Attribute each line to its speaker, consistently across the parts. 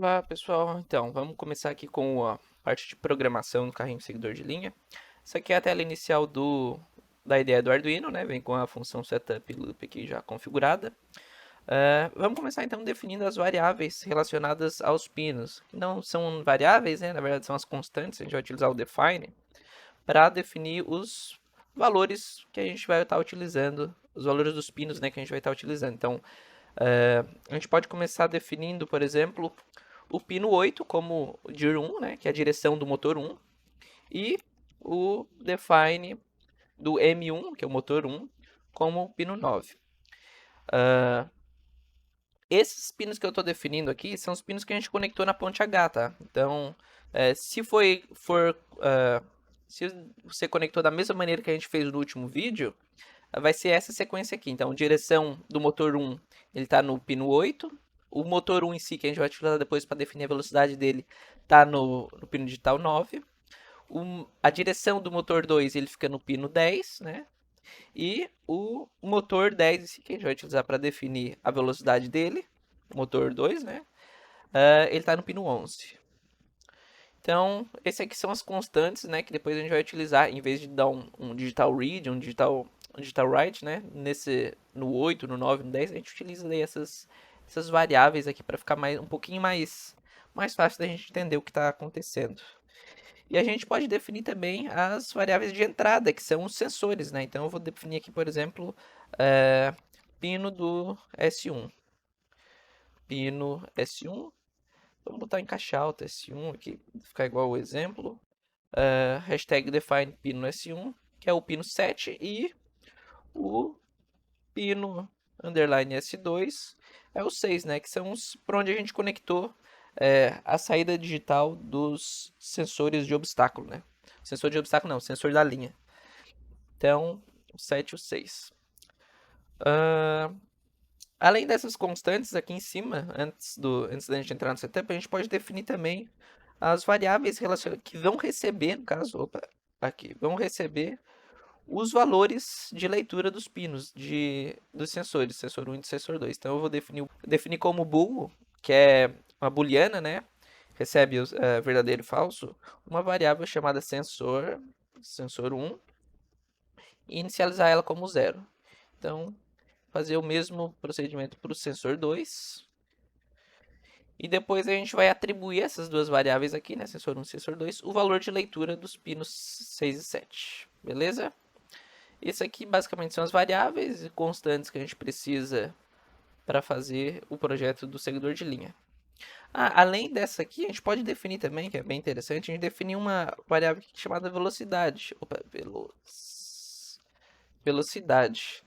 Speaker 1: Olá pessoal, então vamos começar aqui com a parte de programação do carrinho seguidor de linha. Isso aqui é a tela inicial da ideia do Arduino, né? Vem com a função setup loop aqui já configurada. Vamos começar então definindo as variáveis relacionadas aos pinos. Que não são variáveis, né? Na verdade são as constantes, a gente vai utilizar o define para definir os valores que a gente vai estar utilizando, os valores dos pinos, né, que a gente vai estar utilizando. Então, a gente pode começar definindo, por exemplo, o pino 8 como dir 1, né, que é a direção do motor 1, e o define do M1, que é o motor 1, como pino 9. Esses pinos que eu estou definindo aqui são os pinos que a gente conectou na ponte H, tá? Então, se você conectou da mesma maneira que a gente fez no último vídeo, vai ser essa sequência aqui. Então, direção do motor 1, ele está no pino 8. O motor 1 em si, que a gente vai utilizar depois para definir a velocidade dele, está no pino digital 9. A direção do motor 2, ele fica no pino 10, né? E o motor 10 em si, que a gente vai utilizar para definir a velocidade dele, motor 2, né? Ele está no pino 11. Então, esses aqui são as constantes, né, que depois a gente vai utilizar, em vez de dar um digital read, um digital write, né, no 8, no 9, no 10, a gente utiliza daí essas variáveis aqui para ficar um pouquinho mais fácil da gente entender o que está acontecendo. E a gente pode definir também as variáveis de entrada, que são os sensores, né, então eu vou definir aqui, por exemplo, pino do S1. Pino S1, vamos botar em caixa alta S1 aqui, ficar igual o exemplo. Hashtag define pino S1, que é o pino 7, e o pino underline S2 é o 6, né? Que são os por onde a gente conectou a saída digital dos sensores de obstáculo, né? Sensor de obstáculo não, sensor da linha. Então, o 7 e o 6. Além dessas constantes aqui em cima, antes da gente entrar no setup, a gente pode definir também as variáveis que vão receber, no caso, aqui, vão receber os valores de leitura dos pinos dos sensores, sensor 1 e sensor 2. Então eu vou definir como bool, que é uma booleana, né? Recebe verdadeiro e falso, uma variável chamada sensor 1, e inicializar ela como 0. Então, fazer o mesmo procedimento para o sensor 2. E depois a gente vai atribuir essas duas variáveis aqui, né, sensor 1 e sensor 2, o valor de leitura dos pinos 6 e 7. Beleza? Isso aqui basicamente são as variáveis e constantes que a gente precisa para fazer o projeto do seguidor de linha. Além dessa aqui, a gente pode definir também, que é bem interessante, a gente definir uma variável chamada velocidade. Velocidade.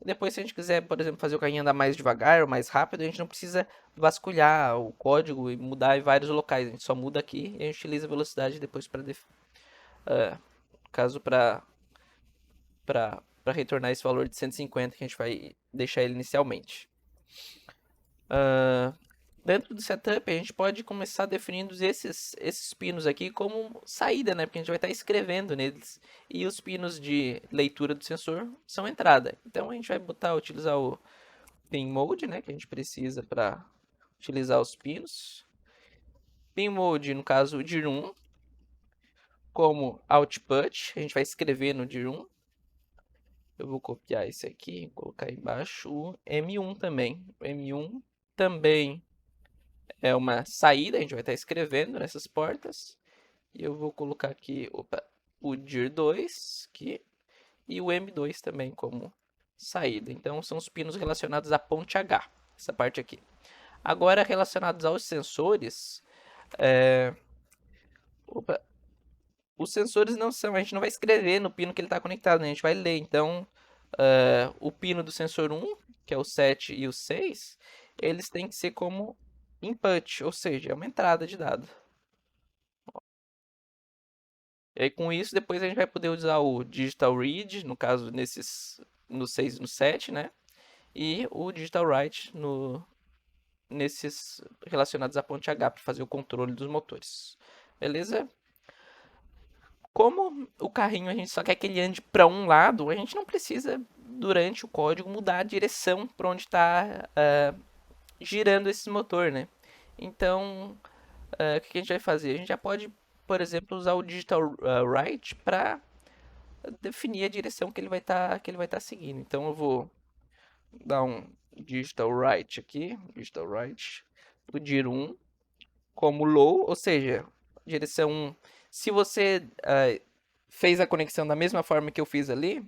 Speaker 1: Depois, se a gente quiser, por exemplo, fazer o carrinho andar mais devagar ou mais rápido, a gente não precisa vasculhar o código e mudar em vários locais. A gente só muda aqui e a gente utiliza a velocidade depois para caso para retornar esse valor de 150 que a gente vai deixar ele inicialmente. Dentro do setup, a gente pode começar definindo esses pinos aqui como saída, né? Porque a gente vai estar escrevendo neles. E os pinos de leitura do sensor são entrada. Então a gente vai utilizar o pin mode, né? Que a gente precisa para utilizar os pinos. Pin mode, no caso, o dir 1, como output. A gente vai escrever no dir 1. Eu vou copiar esse aqui e colocar embaixo o M1 também. O M1 também é uma saída, a gente vai estar escrevendo nessas portas. E eu vou colocar aqui o dir2 aqui, e o M2 também como saída. Então são os pinos relacionados à ponte H, essa parte aqui. Agora relacionados aos sensores, é... os sensores não são, a gente não vai escrever no pino que ele está conectado, né? A gente vai ler. Então, o pino do sensor 1, que é o 7 e o 6, eles têm que ser como input, ou seja, é uma entrada de dado. E aí, com isso, depois a gente vai poder usar o digital read, no caso, no 6 e no 7, né? E o digital write nesses relacionados à ponte H para fazer o controle dos motores. Beleza? Como o carrinho a gente só quer que ele ande para um lado, a gente não precisa, durante o código, mudar a direção para onde está girando esse motor, né? Então, o que a gente vai fazer? A gente já pode, por exemplo, usar o digital right para definir a direção que ele vai estar seguindo. Então eu vou dar um digital right aqui, digital right do dir1 como low, ou seja, direção 1. Se você fez a conexão da mesma forma que eu fiz ali,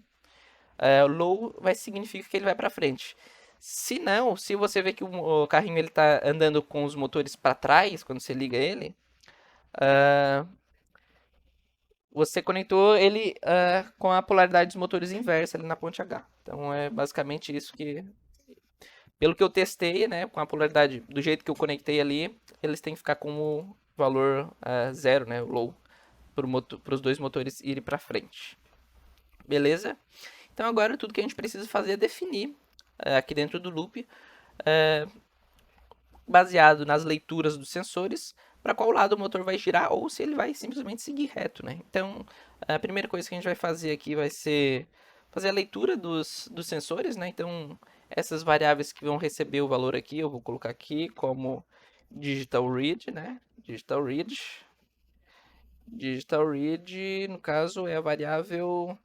Speaker 1: low vai significar que ele vai para frente. Se não, se você vê que o carrinho ele tá andando com os motores para trás quando você liga ele, você conectou ele com a polaridade dos motores inversa ali na ponte H. Então é basicamente isso que, pelo que eu testei, né, com a polaridade do jeito que eu conectei ali, eles têm que ficar com o valor zero, né, low, para os dois motores irem para frente. Beleza? Então agora tudo que a gente precisa fazer é definir aqui dentro do loop, baseado nas leituras dos sensores, para qual lado o motor vai girar ou se ele vai simplesmente seguir reto, né? Então, a primeira coisa que a gente vai fazer aqui vai ser fazer a leitura dos sensores, né? Então, essas variáveis que vão receber o valor aqui, eu vou colocar aqui como digital read, né? Digital read. Digital read, no caso, é a variável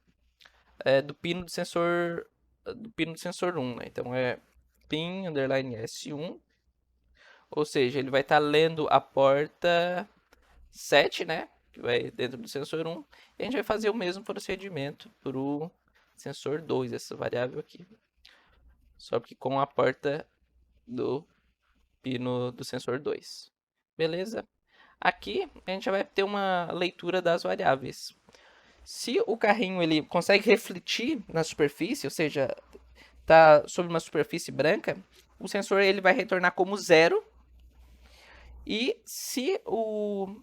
Speaker 1: do pino do sensor 1, né? Então, é pin underline S1, ou seja, ele vai estar lendo a porta 7, né? Que vai dentro do sensor 1. E a gente vai fazer o mesmo procedimento para o sensor 2, essa variável aqui. Só que com a porta do pino do sensor 2. Beleza? Aqui a gente vai ter uma leitura das variáveis. Se o carrinho ele consegue refletir na superfície, ou seja, está sobre uma superfície branca, o sensor ele vai retornar como 0. E se o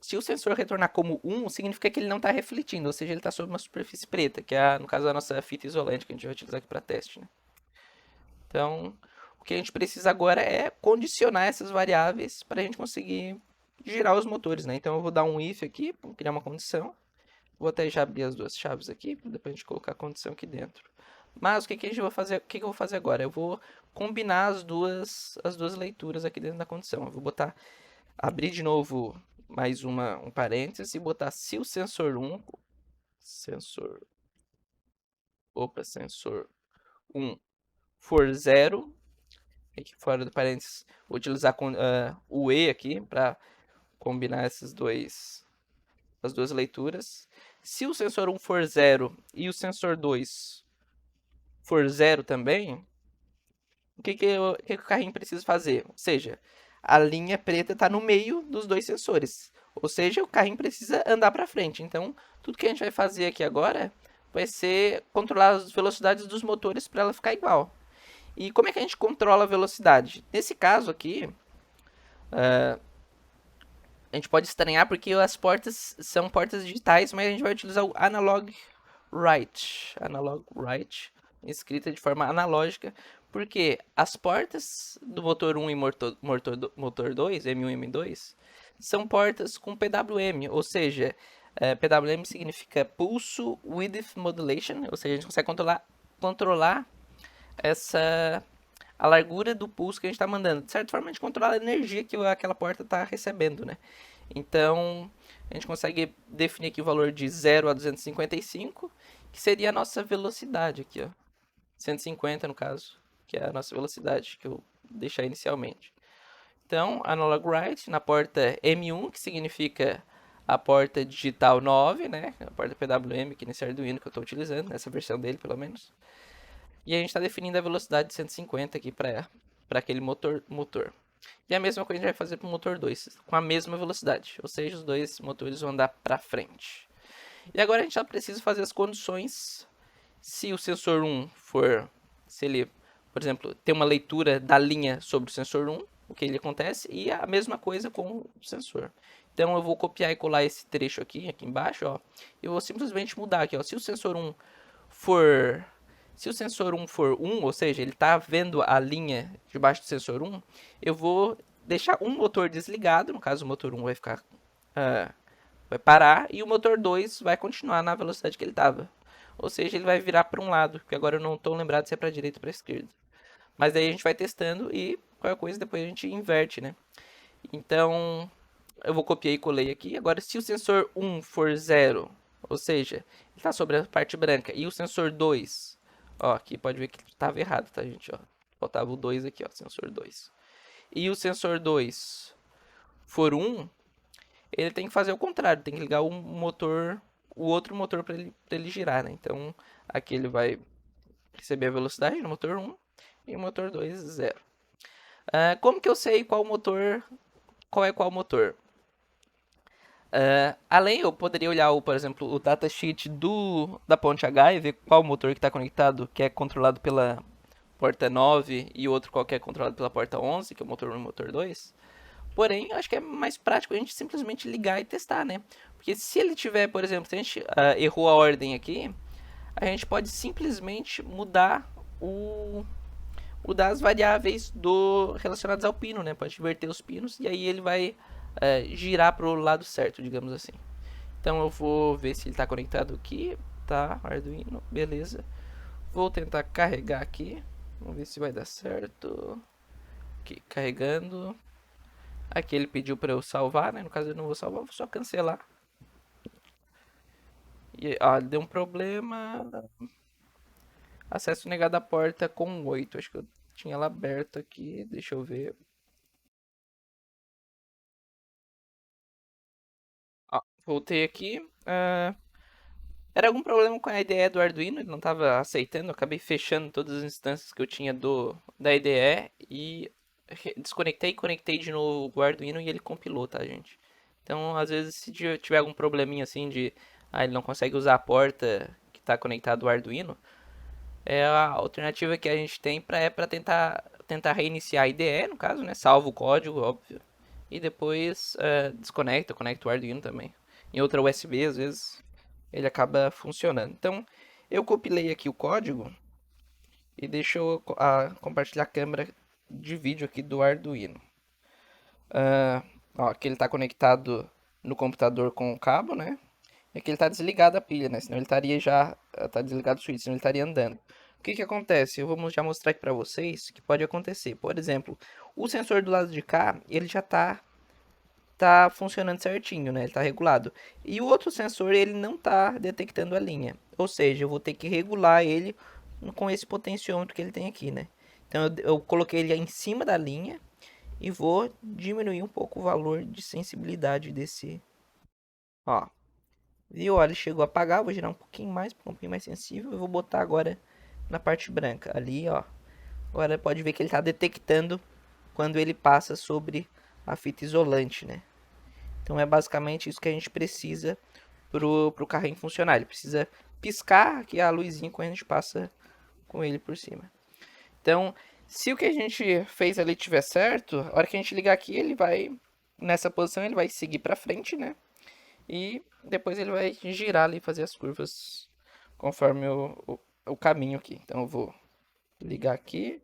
Speaker 1: sensor retornar como 1, significa que ele não está refletindo, ou seja, ele está sobre uma superfície preta, que é, no caso, a nossa fita isolante que a gente vai utilizar aqui para teste. Né? Então, o que a gente precisa agora é condicionar essas variáveis para a gente conseguir girar os motores. Né? Então, eu vou dar um if aqui, para criar uma condição. Vou até já abrir as duas chaves aqui, para depois a gente colocar a condição aqui dentro. Mas o que a gente vai fazer? O que eu vou fazer agora? Eu vou combinar as duas leituras aqui dentro da condição. Eu vou abrir de novo mais um parênteses e botar se o sensor 1, sensor 1 for 0, aqui fora do parênteses, vou utilizar o E aqui para combinar as duas leituras. Se o sensor 1 for 0 e o sensor 2 for 0 também, o que o carrinho precisa fazer? Ou seja, a linha preta está no meio dos dois sensores. Ou seja, o carrinho precisa andar para frente. Então, tudo que a gente vai fazer aqui agora vai ser controlar as velocidades dos motores para ela ficar igual. E como é que a gente controla a velocidade? Nesse caso aqui, a gente pode estranhar porque as portas são portas digitais, mas a gente vai utilizar o analog write. Analog write, escrita de forma analógica, porque as portas do motor 1 e motor 2, M1 e M2, são portas com PWM, ou seja, PWM significa Pulse Width Modulation, ou seja, a gente consegue controlar a largura do pulso que a gente está mandando. De certa forma, a gente controla a energia que aquela porta está recebendo, né? Então, a gente consegue definir aqui o valor de 0 a 255, que seria a nossa velocidade aqui, ó. 150 no caso, que é a nossa velocidade que eu deixei inicialmente. Então, analog write na porta M1, que significa a porta digital 9, né? A porta PWM aqui nesse Arduino que eu estou utilizando, nessa versão dele pelo menos. E a gente está definindo a velocidade de 150 aqui para aquele motor. E a mesma coisa a gente vai fazer para o motor 2, com a mesma velocidade. Ou seja, os dois motores vão andar para frente. E agora a gente só precisa fazer as condições. Se o sensor 1 for, se ele, por exemplo, tem uma leitura da linha sobre o sensor 1, o que ele acontece, e a mesma coisa com o sensor. Então eu vou copiar e colar esse trecho aqui embaixo, ó. Eu vou simplesmente mudar aqui, ó. Se o sensor 1 for 1, ou seja, ele está vendo a linha debaixo do sensor 1, eu vou deixar um motor desligado, no caso o motor 1 vai ficar vai parar e o motor 2 vai continuar na velocidade que ele estava. Ou seja, ele vai virar para um lado, porque agora eu não estou lembrado se é para a direita ou para a esquerda. Mas daí a gente vai testando e qualquer coisa depois a gente inverte, né? Então, eu vou copiar e colei aqui. Agora, se o sensor 1 for 0, ou seja, ele está sobre a parte branca, e o sensor 2, ó, aqui pode ver que estava errado, tá, gente? Ó, faltava o 2 aqui, ó, sensor 2. E o sensor 2 for 1, ele tem que fazer o contrário, tem que ligar o motor, o outro motor para ele girar, né? Então, aqui ele vai receber a velocidade no motor 1 e o motor 2, 0. Como que eu sei qual é qual motor? Além, eu poderia olhar, por exemplo, o datasheet da ponte H e ver qual motor que está conectado, que é controlado pela porta 9 e outro qualquer é controlado pela porta 11, que é o motor 1 e o motor 2. Porém, eu acho que é mais prático a gente simplesmente ligar e testar, né? Porque se ele tiver, por exemplo, se a gente errou a ordem aqui, a gente pode simplesmente mudar as variáveis relacionadas ao pino, né? Pode inverter os pinos e aí ele vai girar para o lado certo, digamos assim. Então eu vou ver se ele está conectado aqui. Tá, Arduino, beleza. Vou tentar carregar aqui. Vamos ver se vai dar certo. Aqui, carregando. Aqui ele pediu para eu salvar, né? No caso eu não vou salvar, vou só cancelar. E ele deu um problema. Acesso negado à porta com 8. Acho que eu tinha ela aberta aqui. Deixa eu ver. Voltei aqui. Era algum problema com a IDE do Arduino, ele não estava aceitando. Eu acabei fechando todas as instâncias que eu tinha da IDE e desconectei e conectei de novo o Arduino e ele compilou, tá, gente? Então, às vezes, se tiver algum probleminha assim de ele não consegue usar a porta que está conectada ao Arduino, a alternativa que a gente tem para tentar reiniciar a IDE, no caso, né? Salva o código, óbvio. E depois conecta o Arduino também. Em outra USB, às vezes, ele acaba funcionando. Então, eu compilei aqui o código e deixa eu compartilhar a câmera de vídeo aqui do Arduino. Aqui ele está conectado no computador com o cabo, né? E aqui ele está desligado a pilha, né? Senão ele estaria já... Tá desligado o switch, senão ele estaria andando. O que que acontece? Eu vou já mostrar aqui para vocês o que pode acontecer. Por exemplo, o sensor do lado de cá, ele já tá funcionando certinho, né? Ele tá regulado. E o outro sensor, ele não tá detectando a linha. Ou seja, eu vou ter que regular ele com esse potenciômetro que ele tem aqui, né? Então eu coloquei ele em cima da linha e vou diminuir um pouco o valor de sensibilidade desse. Ó, viu? Ó, ele chegou a apagar, vou girar um pouquinho mais, um pouquinho mais sensível. Eu vou botar agora na parte branca. Ali, ó. Agora pode ver que ele tá detectando quando ele passa sobre a fita isolante, né? Então é basicamente isso que a gente precisa pro carrinho funcionar. Ele precisa piscar aqui a luzinha quando a gente passa com ele por cima. Então, se o que a gente fez ali tiver certo, a hora que a gente ligar aqui, ele vai nessa posição, ele vai seguir para frente, né? E depois ele vai girar ali e fazer as curvas conforme o caminho aqui. Então eu vou ligar aqui.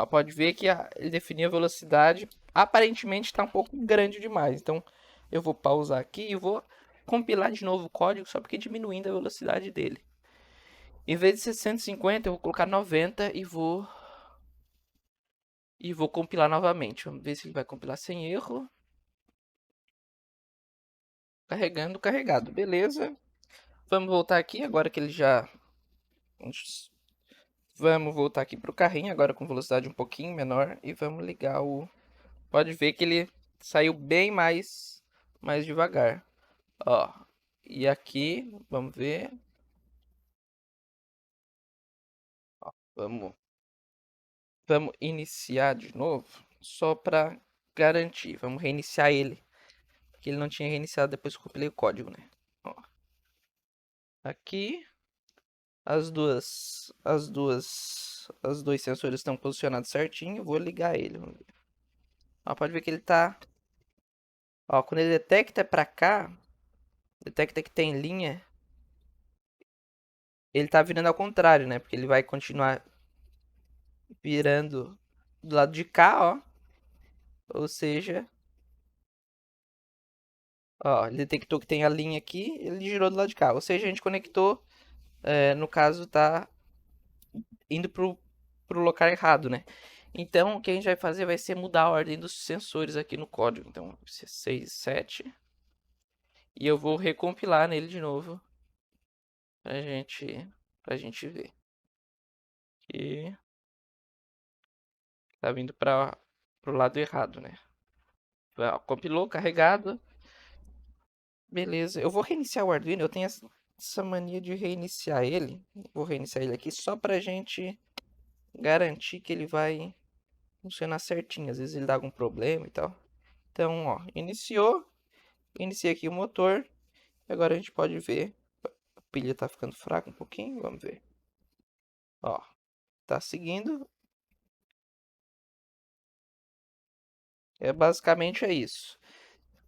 Speaker 1: Pode ver que ele definiu a velocidade. Aparentemente está um pouco grande demais. Então eu vou pausar aqui e vou compilar de novo o código, só porque diminuindo a velocidade dele. Em vez de ser 150, eu vou colocar 90 e vou compilar novamente. Vamos ver se ele vai compilar sem erro. Carregando, carregado. Beleza. Vamos voltar aqui agora que ele já... Vamos voltar aqui para o carrinho agora com velocidade um pouquinho menor e vamos ligar o... Pode ver que ele saiu bem mais devagar. Ó, e aqui, vamos ver. Ó, vamos iniciar de novo, só para garantir. Vamos reiniciar ele, porque ele não tinha reiniciado depois que eu compilei o código, né? Ó, aqui, os dois sensores estão posicionados certinho. Vou ligar ele. Ó, pode ver que ele tá... Ó, quando ele detecta para cá, detecta que tem linha, ele tá virando ao contrário, né? Porque ele vai continuar virando do lado de cá, ó. Ou seja, ó, ele detectou que tem a linha aqui, ele girou do lado de cá. Ou seja, a gente conectou, no caso, tá indo pro local errado, né? Então, o que a gente vai fazer vai ser mudar a ordem dos sensores aqui no código. Então, 6, 7. E eu vou recompilar nele de novo pra gente ver. E tá vindo pro lado errado, né? Compilou, carregado. Beleza. Eu vou reiniciar o Arduino. Eu tenho essa mania de reiniciar ele. Vou reiniciar ele aqui só pra gente garantir que ele vai funcionar certinho. Às vezes ele dá algum problema e tal. Então, ó, iniciou. Iniciei aqui o motor. Agora a gente pode ver. A pilha tá ficando fraca um pouquinho. Vamos ver. Ó, tá seguindo. Basicamente é isso.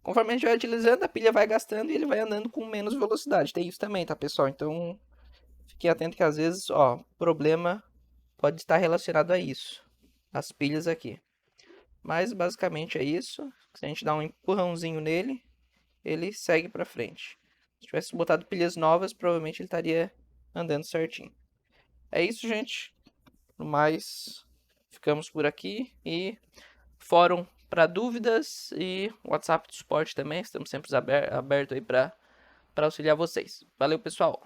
Speaker 1: Conforme a gente vai utilizando, a pilha vai gastando e ele vai andando com menos velocidade. Tem isso também, tá, pessoal? Então, fiquem atentos que às vezes, ó, problema pode estar relacionado a isso. As pilhas aqui. Mas basicamente é isso. Se a gente dá um empurrãozinho nele, ele segue para frente. Se tivesse botado pilhas novas, provavelmente ele estaria andando certinho. É isso, gente. No mais, ficamos por aqui e fórum para dúvidas e WhatsApp de suporte também. Estamos sempre abertos aí para auxiliar vocês. Valeu, pessoal!